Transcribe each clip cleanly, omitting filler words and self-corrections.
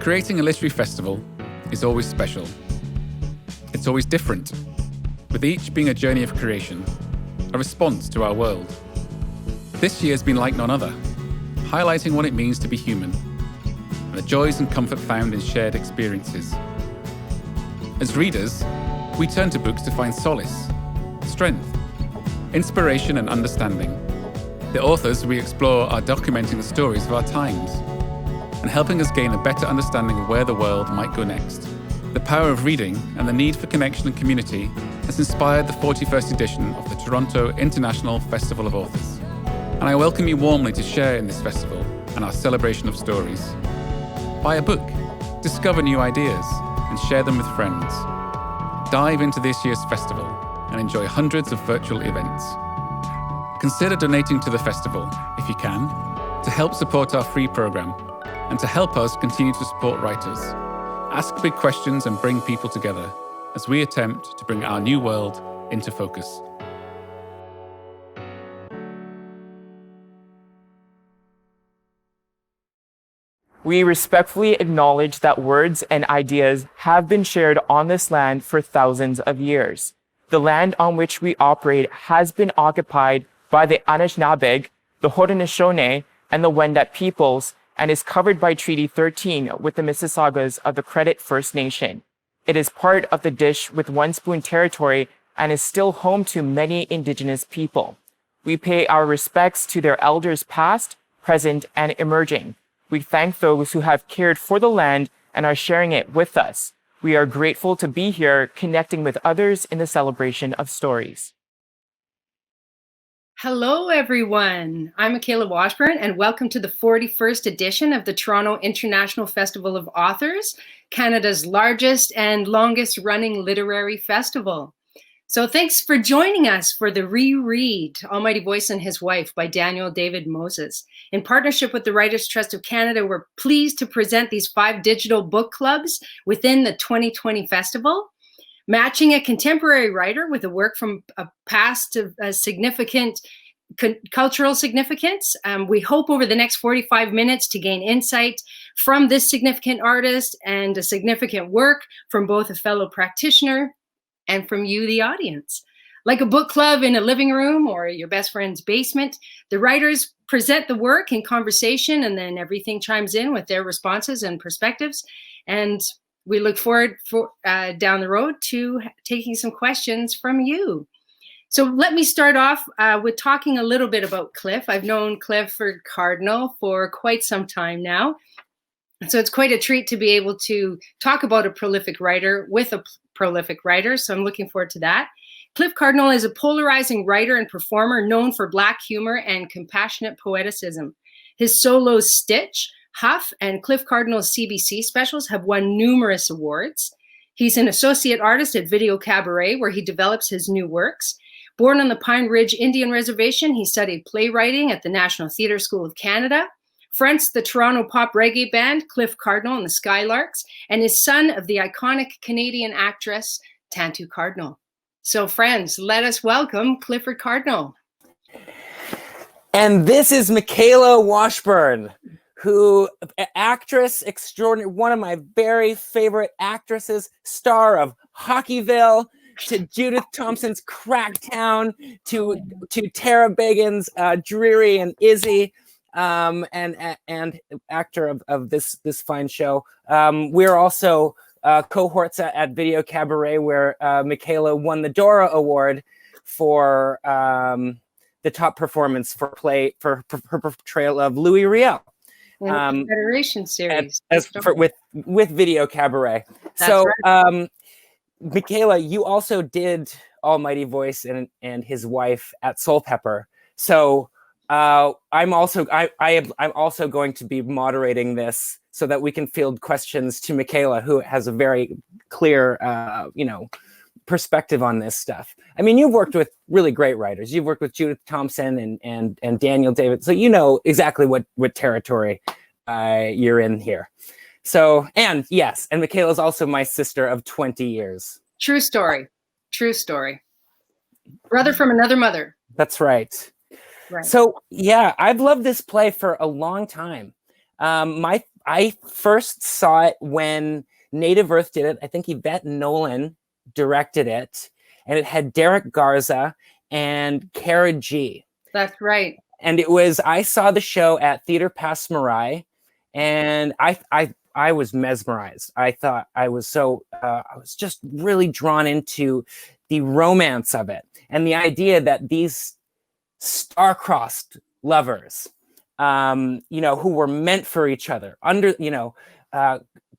Creating a literary festival is always special. It's always different, with each being a journey of creation, a response to our world. This year has been like none other, highlighting what it means to be human, and the joys and comfort found in shared experiences. As readers, we turn to books to find solace, strength, inspiration and understanding. The authors we explore are documenting the stories of our times and helping us gain a better understanding of where the world might go next. The power of reading and the need for connection and community has inspired the 41st edition of the Toronto International Festival of Authors. And I welcome you warmly to share in this festival and our celebration of stories. Buy a book, discover new ideas, and share them with friends. Dive into this year's festival and enjoy hundreds of virtual events. Consider donating to the festival, if you can, to help support our free program and to help us continue to support writers. Ask big questions and bring people together as we attempt to bring our new world into focus. We respectfully acknowledge that words and ideas have been shared on this land for thousands of years. The land on which we operate has been occupied by the Anishinaabe, the Haudenosaunee, and the Wendat peoples, and is covered by Treaty 13 with the Mississaugas of the Credit First Nation. It is part of the Dish with One Spoon territory and is still home to many Indigenous people. We pay our respects to their elders past, present, and emerging. We thank those who have cared for the land and are sharing it with us. We are grateful to be here connecting with others in the celebration of stories. Hello, everyone. I'm Michaela Washburn, and welcome to the 41st edition of the Toronto International Festival of Authors, Canada's largest and longest-running literary festival. So thanks for joining us for the reread, Almighty Voice and His Wife by Daniel David Moses. In partnership with the Writers' Trust of Canada, we're pleased to present these 5 digital book clubs within the 2020 festival. Matching a contemporary writer with a work from a past of significant cultural significance. We hope over the next 45 minutes to gain insight from this significant artist and a significant work from both a fellow practitioner and from you, the audience. Like a book club in a living room or your best friend's basement, the writers present the work in conversation, and then everything chimes in with their responses and perspectives. And we look forward down the road to taking some questions from you. So let me start off with talking a little bit about Cliff. I've known Clifford Cardinal for quite some time now. So it's quite a treat to be able to talk about a prolific writer with a prolific writer. So I'm looking forward to that. Cliff Cardinal is a polarizing writer and performer known for Black humor and compassionate poeticism. His solos Stitch, Huff, and Cliff Cardinal's CBC specials have won numerous awards. He's an associate artist at Video Cabaret, where he develops his new works. Born on the Pine Ridge Indian Reservation, he studied playwriting at the National Theatre School of Canada, fronts the Toronto pop reggae band Cliff Cardinal and the Skylarks, and is son of the iconic Canadian actress Tantu Cardinal. So friends, let us welcome Clifford Cardinal. And this is Michaela Washburn, who, actress extraordinary, one of my very favorite actresses, star of Hockeyville, to Judith Thompson's Cracktown, to Tara Begin's Dreary and Izzy, and actor of this fine show. We're also cohorts at Video Cabaret, where Michaela won the Dora Award for the top performance for her portrayal of Louis Riel. Federation series with Video Cabaret. That's so right. Michaela, you also did Almighty Voice and His Wife at Soul Pepper. So I'm also going to be moderating this so that we can field questions to Michaela, who has a very clear perspective on this stuff. I mean, you've worked with really great writers. You've worked with Judith Thompson and Daniel David, so you know exactly what territory you're in here. So, and yes, and Michaela is also my sister of 20 years. True story. Brother from another mother. That's right. Right. So yeah, I've loved this play for a long time. I I first saw it when Native Earth did it. I think Yvette Nolan directed it, and it had Derek Garza and Kara G. That's right. And I saw the show at Theatre Passe Muraille, and I was mesmerized. I thought I was just really drawn into the romance of it and the idea that these star-crossed lovers, who were meant for each other,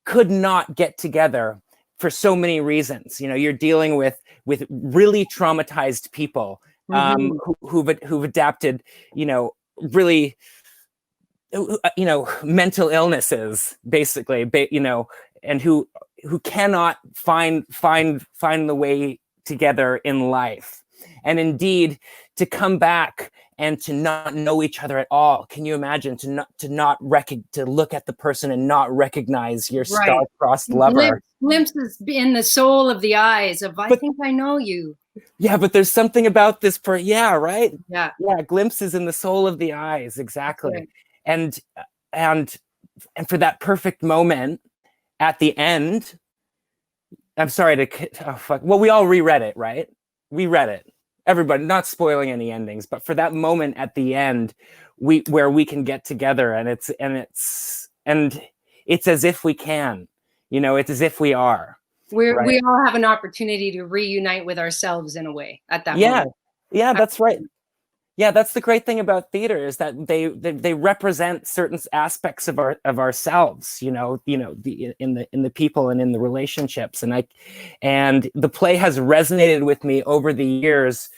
could not get together for so many reasons. You're dealing with really traumatized people who've adapted, really, mental illnesses, basically, and who cannot find the way together in life. And indeed, to come back and to not know each other at all. Can you imagine to look at the person and not recognize your star-crossed lover? Glimpses in the soul of the eyes of, I think I know you. Yeah, but there's something about this right? Yeah. Yeah, glimpses in the soul of the eyes, exactly. Right. And for that perfect moment at the end, I'm sorry well, we all reread it, right? We read it. Everybody, not spoiling any endings, but for that moment at the end, where we can get together, and it's as if we can, it's as if we are. We all have an opportunity to reunite with ourselves in a way at that moment. Yeah, that's right. Yeah, that's the great thing about theater, is that they represent certain aspects of ourselves, in the people and in the relationships, and the play has resonated with me over the years,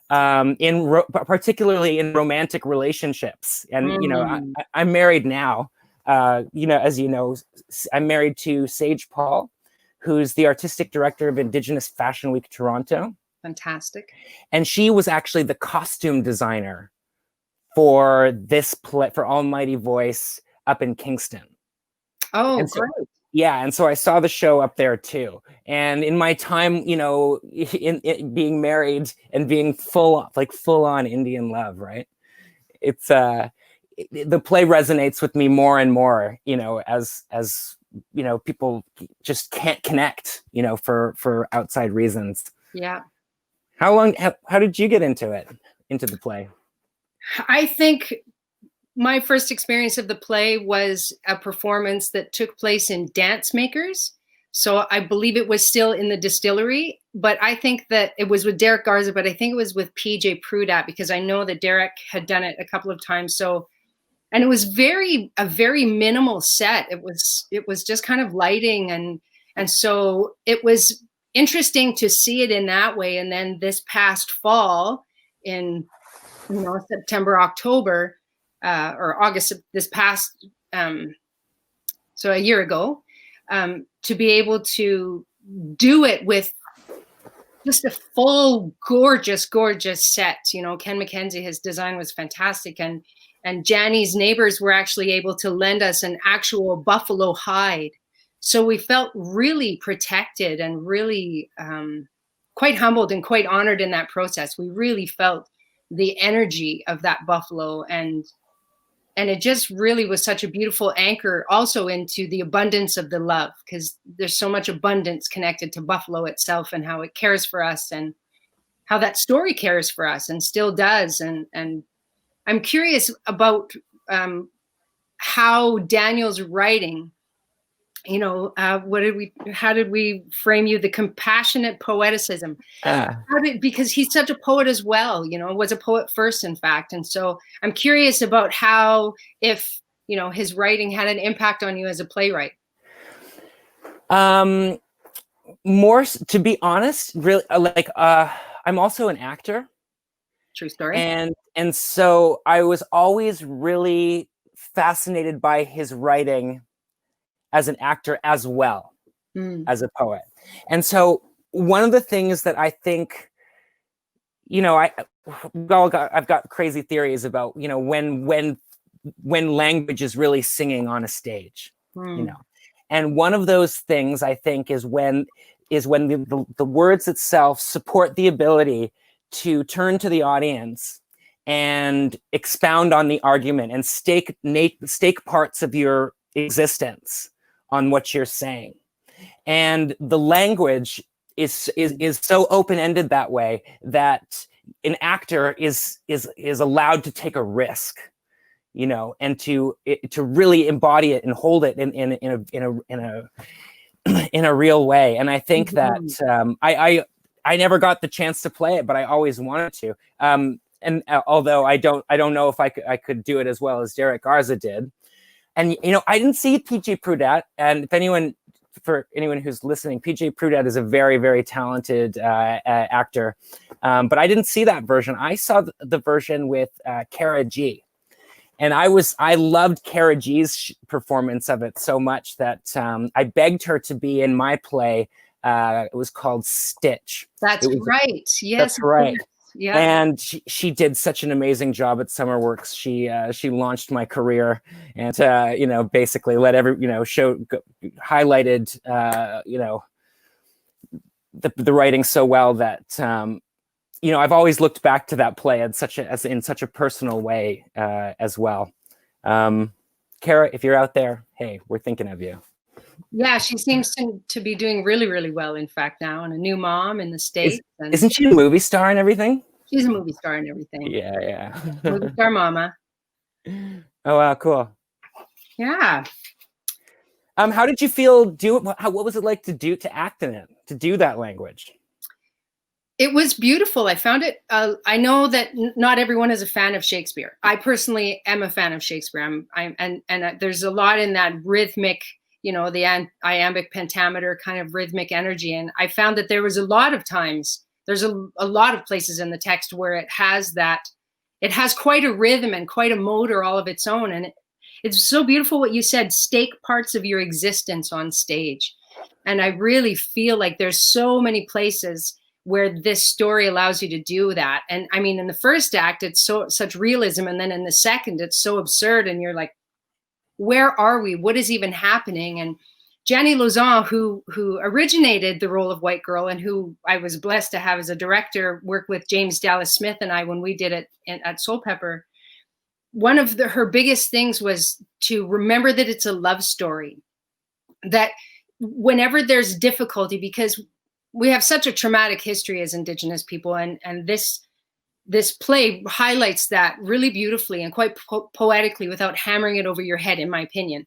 particularly in romantic relationships. And I'm married now. As you know, I'm married to Sage Paul, who's the artistic director of Indigenous Fashion Week Toronto. Fantastic. And she was actually the costume designer for this play, for Almighty Voice, up in Kingston. Oh, great. Yeah, and so I saw the show up there too. And in my time, in being married and being full on Indian love, right? It's the play resonates with me more and more, as people just can't connect, for outside reasons. Yeah. How did you get into the play? I think my first experience of the play was a performance that took place in Dance Makers. So I believe it was still in the distillery, but I think that it was with Derek Garza, but I think it was with PJ Prudat, because I know that Derek had done it a couple of times. So, and it was a very minimal set. It was just kind of lighting. And so it was interesting to see it in that way. And then this past fall in, September, October, or August, this past, so a year ago, to be able to do it with just a full, gorgeous set. Ken McKenzie, his design was fantastic. And Janny's neighbors were actually able to lend us an actual buffalo hide. So we felt really protected and really quite humbled and quite honored in that process. We really felt the energy of that buffalo, and it just really was such a beautiful anchor also into the abundance of the love, because there's so much abundance connected to buffalo itself and how it cares for us and how that story cares for us and still does. And I'm curious about how Daniel's writing, how did we frame you, the compassionate poeticism? Because he's such a poet as well, was a poet first, in fact. And so I'm curious about how, if, his writing had an impact on you as a playwright. More, to be honest, really, I'm also an actor. True story. And so I was always really fascinated by his writing as an actor as well as a poet. And so one of the things that I think, I've got crazy theories about, when language is really singing on a stage, and one of those things I think is when the words itself support the ability to turn to the audience and expound on the argument and stake parts of your existence on what you're saying. And the language is so open-ended that way that an actor is allowed to take a risk, you know, and to really embody it and hold it in a real way. And I think that I never got the chance to play it, but I always wanted to. And although I don't know if I could do it as well as Derek Garza did. And you know, I didn't see PJ Prudette, and for anyone who's listening, PJ Prudette is a very, very talented actor, but I didn't see that version. I saw the version with Cara G. And I loved Cara G's performance of it so much that I begged her to be in my play. It was called Stitch. That's right. Yes, that's right. Yeah. And she did such an amazing job at SummerWorks. She launched my career, and you know, basically let highlighted you know, the writing so well that you know, I've always looked back to that play in such a personal way as well. Cara, if you're out there, hey, we're thinking of you. Yeah, she seems to be doing really, really well, in fact, now, and a new mom in the States. Isn't she a movie star and everything? She's a movie star and everything. Yeah. Movie star mama. Oh, wow, cool. Yeah. How did you feel what was it like to act in it, to do that language? It was beautiful. I found it, I know that not everyone is a fan of Shakespeare. I personally am a fan of Shakespeare. There's a lot in that rhythmic, you know, the iambic pentameter kind of rhythmic energy. And I found that there was a lot of times, there's a lot of places in the text where it has quite a rhythm and quite a motor all of its own. And it's so beautiful what you said, stake parts of your existence on stage. And I really feel like there's so many places where this story allows you to do that. And I mean, in the first act, it's such realism. And then in the second, it's so absurd. And you're like, where are we? What is even happening? And Jenny Lauzon, who originated the role of White Girl, and who I was blessed to have as a director, work with James Dallas Smith and I when we did it at Soul Pepper. One of her biggest things was to remember that it's a love story. That whenever there's difficulty, because we have such a traumatic history as Indigenous people, and this play highlights that really beautifully and quite poetically without hammering it over your head, in my opinion.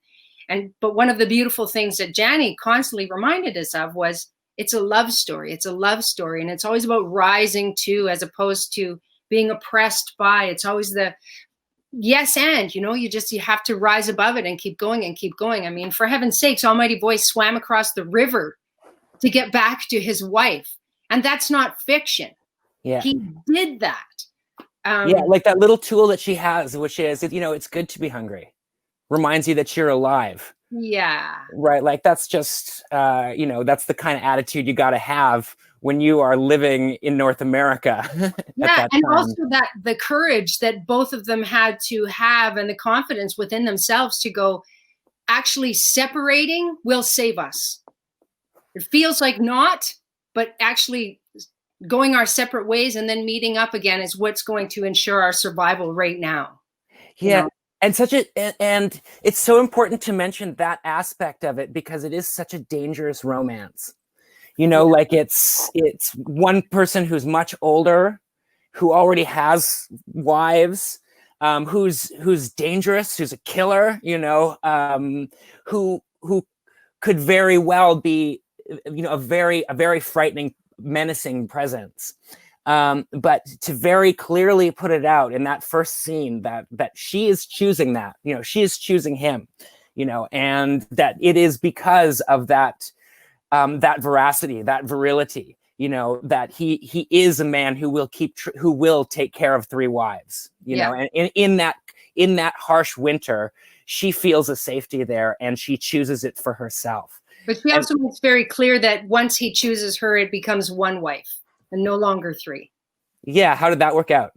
But one of the beautiful things that Janny constantly reminded us of was it's a love story. It's a love story. And it's always about rising to, as opposed to being oppressed by. It's always the yes and, you know, you have to rise above it and keep going and keep going. I mean, for heaven's sakes, Almighty Boy swam across the river to get back to his wife. And that's not fiction. Yeah. He did that. Yeah, like that little tool that she has, which is, you know, it's good to be hungry. Reminds you that you're alive. Yeah. Right. Like that's just, you know, that's the kind of attitude you got to have when you are living in North America. Yeah. And also that the courage that both of them had to have, and the confidence within themselves to go, actually separating will save us. It feels like not, but actually going our separate ways and then meeting up again is what's going to ensure our survival right now. Yeah. You know? And it's so important to mention that aspect of it, because it is such a dangerous romance. You know, like it's one person who's much older, who already has wives, who's dangerous, who's a killer, you know, who could very well be, you know, a very frightening, menacing presence. But to very clearly put it out in that first scene that she is choosing that, you know, she is choosing him, you know, and that it is because of that, that veracity, that virility, you know, that he is a man who will who will take care of 3 wives, you know, and in that harsh winter, she feels a safety there and she chooses it for herself. But she also makes very clear that once he chooses her, it becomes 1 wife and no longer 3. Yeah. How did that work out?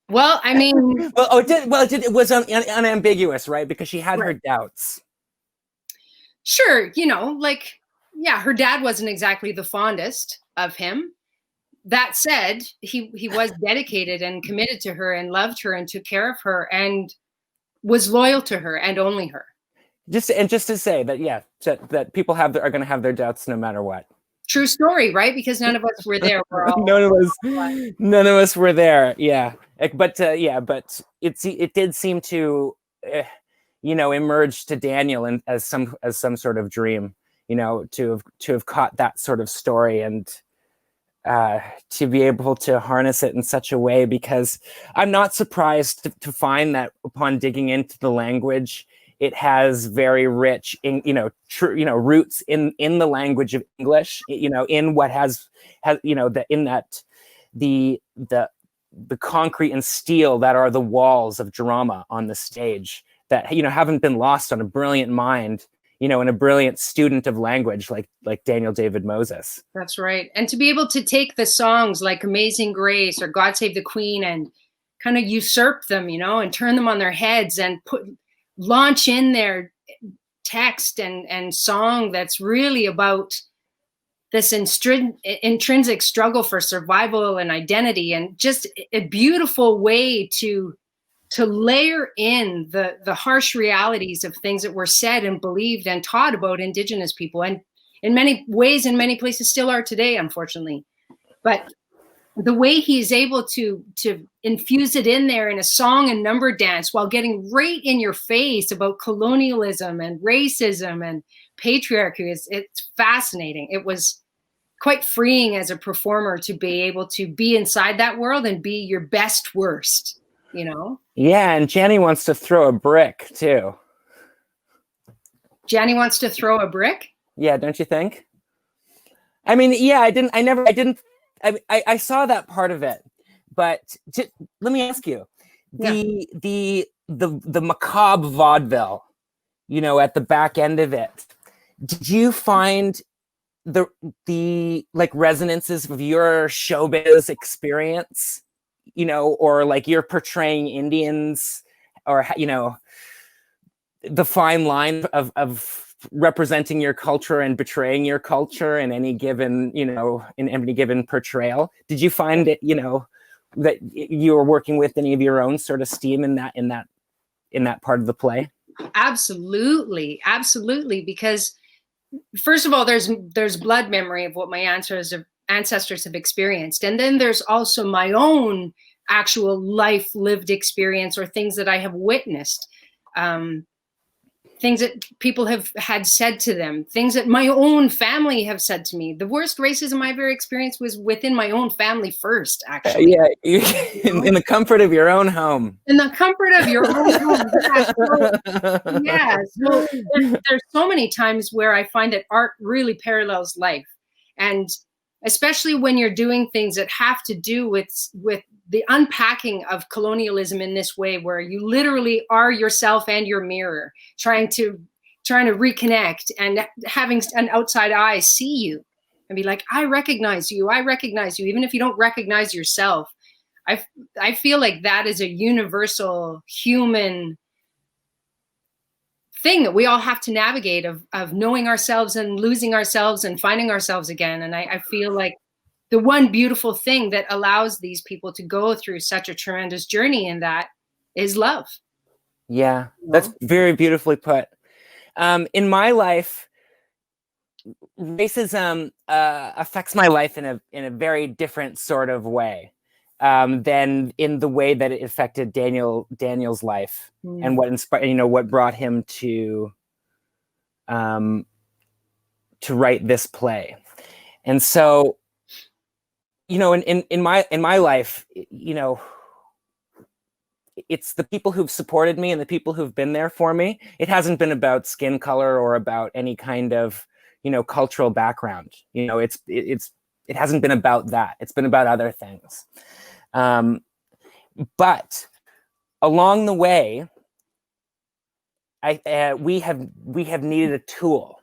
Well, I mean, it was unambiguous, right? Because she had her doubts. Sure. You know, like, yeah, her dad wasn't exactly the fondest of him. That said, he was dedicated and committed to her and loved her and took care of her and was loyal to her and only her. just to say that, yeah, that people are going to have their doubts no matter what. True story, right? Because none of us were there. We're all none of us were there. Yeah, but it did seem to, emerge to Daniel and as some sort of dream, to have caught that sort of story and to be able to harness it in such a way, because I'm not surprised to find that upon digging into the language, it has very rich, roots in the language of English. In what has the concrete and steel that are the walls of drama on the stage that haven't been lost on a brilliant mind, and a brilliant student of language like Daniel David Moses. That's right. And to be able to take the songs like Amazing Grace or God Save the Queen and kind of usurp them, and turn them on their heads and launch in their text and song that's really about this intrinsic struggle for survival and identity, and just a beautiful way to layer in the harsh realities of things that were said and believed and taught about Indigenous people, and in many ways, in many places still are today, unfortunately. But the way he's able to infuse it in there in a song and number dance while getting right in your face about colonialism and racism and patriarchy, it's fascinating. It was quite freeing as a performer to be able to be inside that world and be your best worst, Yeah, and Janny wants to throw a brick too. Janny wants to throw a brick? Yeah, don't you think? I mean, yeah, I saw that part of it, but let me ask you, the macabre vaudeville, at the back end of it, did you find the like resonances of your showbiz experience, or like you're portraying Indians, or the fine line of representing your culture and betraying your culture in any given, in any given portrayal? Did you find it, that you were working with any of your own sort of steam in that part of the play? Absolutely, because first of all, there's blood memory of what my ancestors have experienced, and then there's also my own actual life lived experience, or things that I have witnessed. Things that people have had said to them, things that my own family have said to me. The worst racism I've ever experienced was within my own family first, actually. In the comfort of your own home. In the comfort of your own home. So there's so many times where I find that art really parallels life. And especially when you're doing things that have to do with the unpacking of colonialism in this way, where you literally are yourself and your mirror, trying to reconnect and having an outside eye see you and be like, I recognize you, even if you don't recognize yourself. I feel like that is a universal human thing that we all have to navigate, of knowing ourselves and losing ourselves and finding ourselves again. And I feel like the one beautiful thing that allows these people to go through such a tremendous journey in that is love. Yeah, that's very beautifully put. In my life, racism affects my life in a very different sort of way than in the way that it affected Daniel's life, and what inspired, what brought him to write this play. And so, in my life, it's the people who've supported me and the people who've been there for me. It hasn't been about skin color or about any kind of, cultural background. It hasn't been about that. It's been about other things. But along the way, we have needed a tool.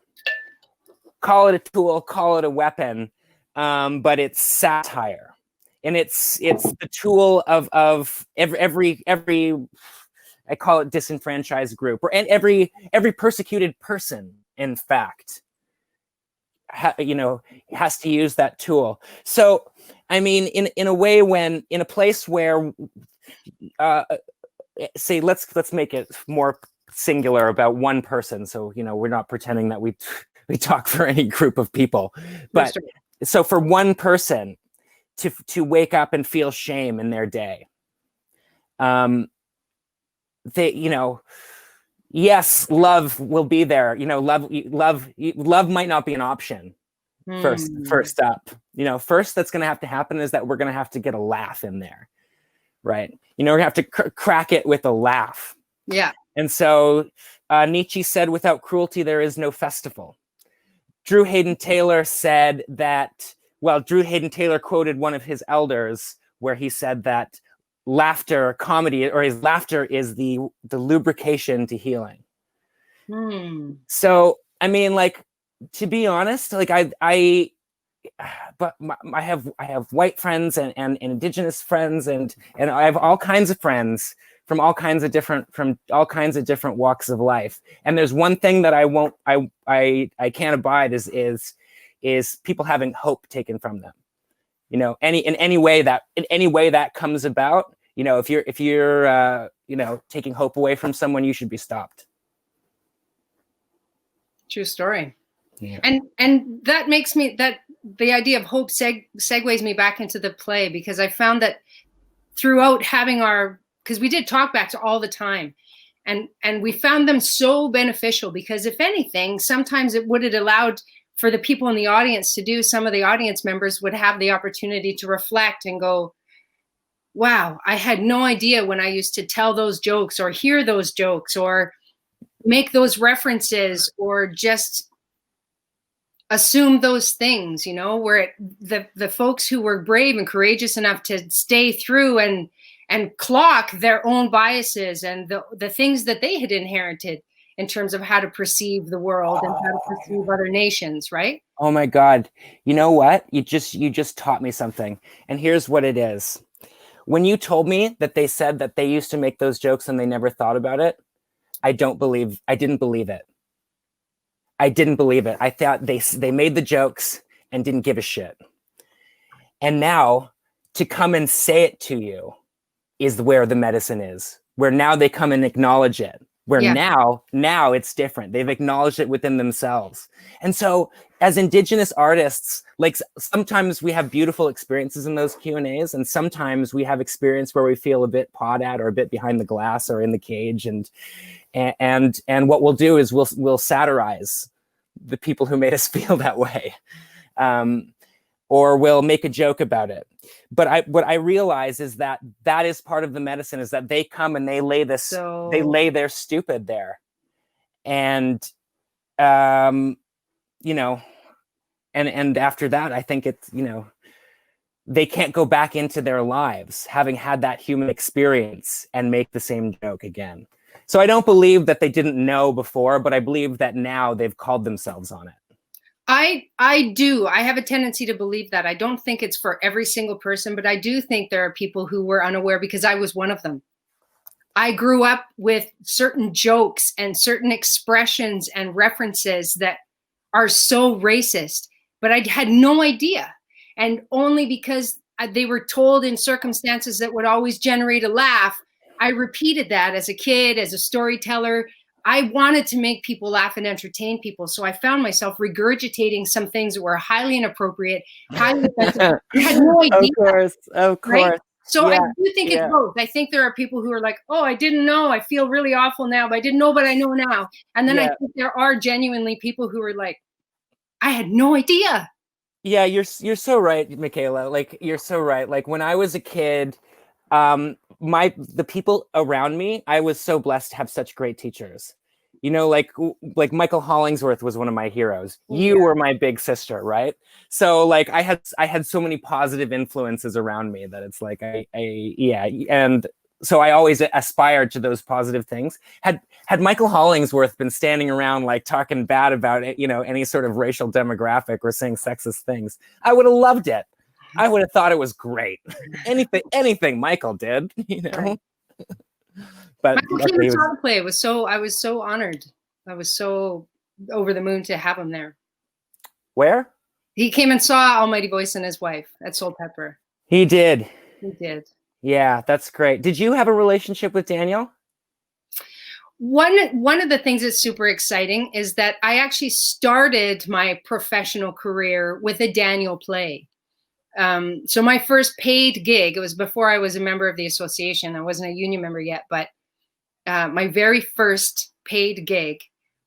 Call it a tool, call it a weapon, but it's satire. And it's the tool of every I call it disenfranchised group, and every persecuted person, in fact, has to use that tool. So, I mean, in a way, when in a place where, say, let's make it more singular about one person. So, we're not pretending that we talk for any group of people. But so for one person to wake up and feel shame in their day, they, yes, love will be there. Love might not be an option. First up, first that's going to have to happen is that we're going to have to get a laugh in there, right? We're going to have to crack it with a laugh. Yeah. And so Nietzsche said, without cruelty, there is no festival. Drew Hayden Taylor said that, Drew Hayden Taylor quoted one of his elders where he said that comedy is the lubrication to healing. So, I mean, like, to be honest, like I have white friends and Indigenous friends and I have all kinds of friends from all kinds of different walks of life. And there's one thing that I can't abide is people having hope taken from them. In any way that comes about, if you're taking hope away from someone, you should be stopped. True story. Yeah. And that makes me, that the idea of hope segues me back into the play, because I found that throughout having because we did talk backs all the time, and we found them so beneficial, because if anything, sometimes it would have allowed for the people in the audience to do, some of the audience members would have the opportunity to reflect and go, wow, I had no idea when I used to tell those jokes or hear those jokes or make those references or just assume those things, where the folks who were brave and courageous enough to stay through and clock their own biases and the things that they had inherited in terms of how to perceive the world and how to perceive other nations, right? Oh my God. You know what? You just taught me something. And here's what it is. When you told me that they said that they used to make those jokes and they never thought about it, I didn't believe it. I didn't believe it. I thought they made the jokes and didn't give a shit. And now to come and say it to you is where the medicine is, where now they come and acknowledge it, where now it's different. They've acknowledged it within themselves. And so as Indigenous artists, like sometimes we have beautiful experiences in those Q&As, and sometimes we have experience where we feel a bit pawed at or a bit behind the glass or in the cage. And what we'll do is we'll satirize the people who made us feel that way, or we'll make a joke about it. But what I realize is that is part of the medicine, is that they come and they lay their stupid there, and and after that, I think it's they can't go back into their lives having had that human experience and make the same joke again. So I don't believe that they didn't know before, but I believe that now they've called themselves on it. I do. I have a tendency to believe that. I don't think it's for every single person, but I do think there are people who were unaware, because I was one of them. I grew up with certain jokes and certain expressions and references that are so racist, but I had no idea. And only because they were told in circumstances that would always generate a laugh, I repeated that as a kid, as a storyteller. I wanted to make people laugh and entertain people. So I found myself regurgitating some things that were highly inappropriate, highly offensive. I had no idea. Of course. Right? So I do think it's both. I think there are people who are like, oh, I didn't know. I feel really awful now, but I didn't know, but I know now. And then I think there are genuinely people who are like, I had no idea. Yeah, you're so right, Michaela. Like, you're so right. Like, when I was a kid, the people around me, I was so blessed to have such great teachers. Like Michael Hollingsworth was one of my heroes. You were my big sister, right? So like I had so many positive influences around me that it's like and so I always aspired to those positive things. Had Michael Hollingsworth been standing around like talking bad about it, any sort of racial demographic or saying sexist things, I would have loved it. I would have thought it was great. Anything Michael did, Right. But Michael came and saw the play. I was so honored. I was so over the moon to have him there. Where? He came and saw Almighty Voice and his wife at Soul Pepper. He did. He did. Yeah, that's great. Did you have a relationship with Daniel? one of the things that's super exciting is that I actually started my professional career with a Daniel play. So my first paid gig, it was before I was a member of the association. I wasn't a union member yet, but my very first paid gig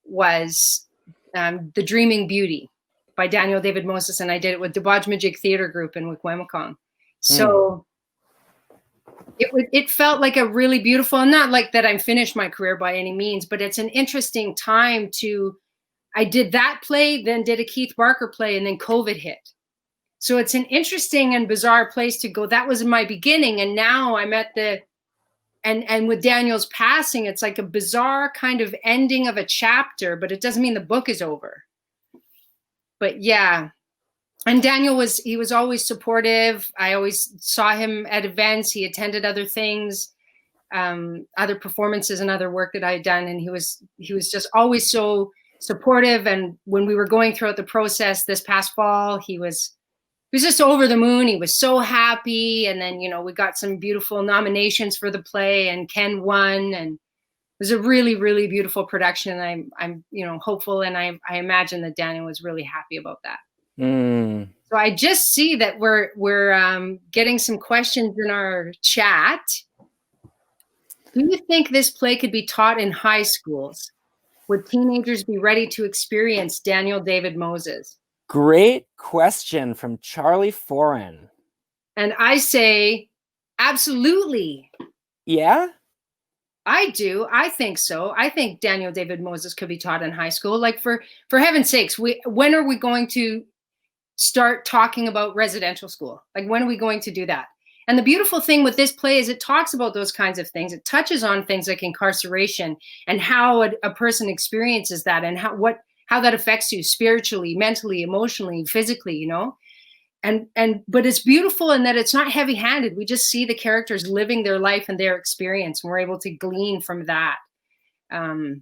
was The Dreaming Beauty by Daniel David Moses, and I did it with the Bajmajig Theatre Group in Wikwemikong. So it felt like a really beautiful, and not like that I'm finished my career by any means, but it's an interesting time I did that play, then did a Keith Barker play, and then COVID hit. So it's an interesting and bizarre place to go. That was my beginning, and now I'm at and with Daniel's passing, it's like a bizarre kind of ending of a chapter, but it doesn't mean the book is over. But yeah. And Daniel was always supportive. I always saw him at events. He attended other things, other performances and other work that I had done. And he was just always so supportive. And when we were going throughout the process this past fall, he was just over the moon. He was so happy. And then, we got some beautiful nominations for the play, and Ken won. And it was a really, really beautiful production. I'm hopeful. And I imagine that Daniel was really happy about that. So I just see that we're getting some questions in our chat. Do you think this play could be taught in high schools? Would teenagers be ready to experience Daniel David Moses? Great question from Charlie Foran. And I say, absolutely. Yeah? I do. I think so. I think Daniel David Moses could be taught in high school. Like for heaven's sakes, when are we going to start talking about residential school? Like, when are we going to do that? And the beautiful thing with this play is it talks about those kinds of things. It touches on things like incarceration and how a person experiences that, and how that affects you spiritually, mentally, emotionally, physically, but it's beautiful in that it's not heavy-handed. We just see the characters living their life and their experience, and we're able to glean from that. I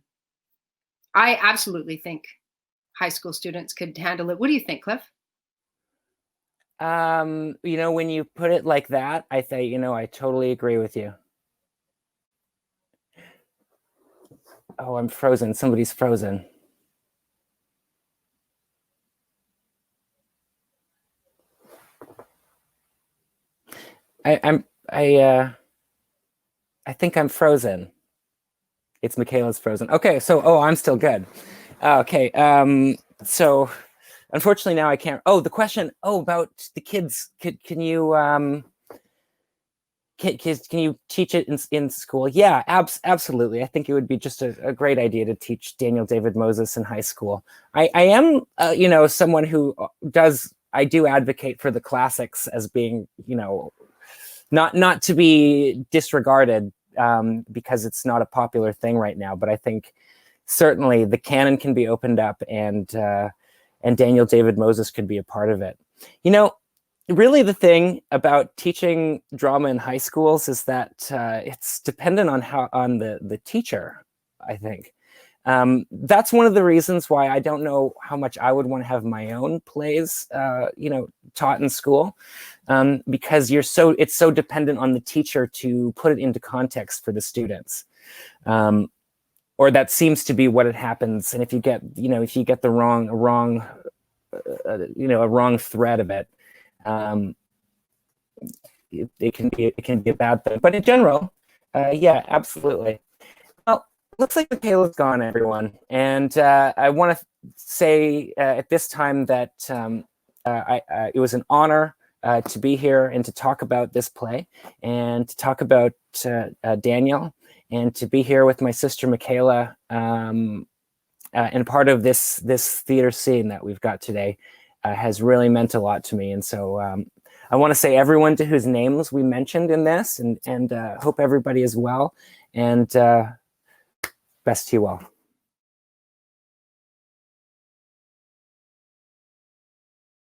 absolutely think high school students could handle it. What do you think, Cliff? When you put it like that, I think, I totally agree with you. Oh, I'm frozen. Somebody's frozen. I think I'm frozen. It's Michaela's frozen. Okay, so I'm still good. Okay, so unfortunately now I can't. Oh, the question. Oh, about the kids. Can you can you teach it in school? Yeah, absolutely. I think it would be just a great idea to teach Daniel David Moses in high school. I am someone who I do advocate for the classics as being not to be disregarded because it's not a popular thing right now. But I think certainly the canon can be opened up, and Daniel David Moses could be a part of it. Really the thing about teaching drama in high schools is that it's dependent on the teacher, I think. That's one of the reasons why I don't know how much I would want to have my own plays, taught in school, because it's so dependent on the teacher to put it into context for the students, or that seems to be what it happens. And if you get the wrong thread of it, it can be a bad thing. But in general, yeah, absolutely. Well, looks like Michaela's gone, everyone, and I want to say at this time that it was an honor to be here and to talk about this play, and to talk about Daniel, and to be here with my sister Michaela, and part of this theater scene that we've got today. Has really meant a lot to me. And so I want to say everyone to whose names we mentioned in this, and hope everybody is well, and best to you all.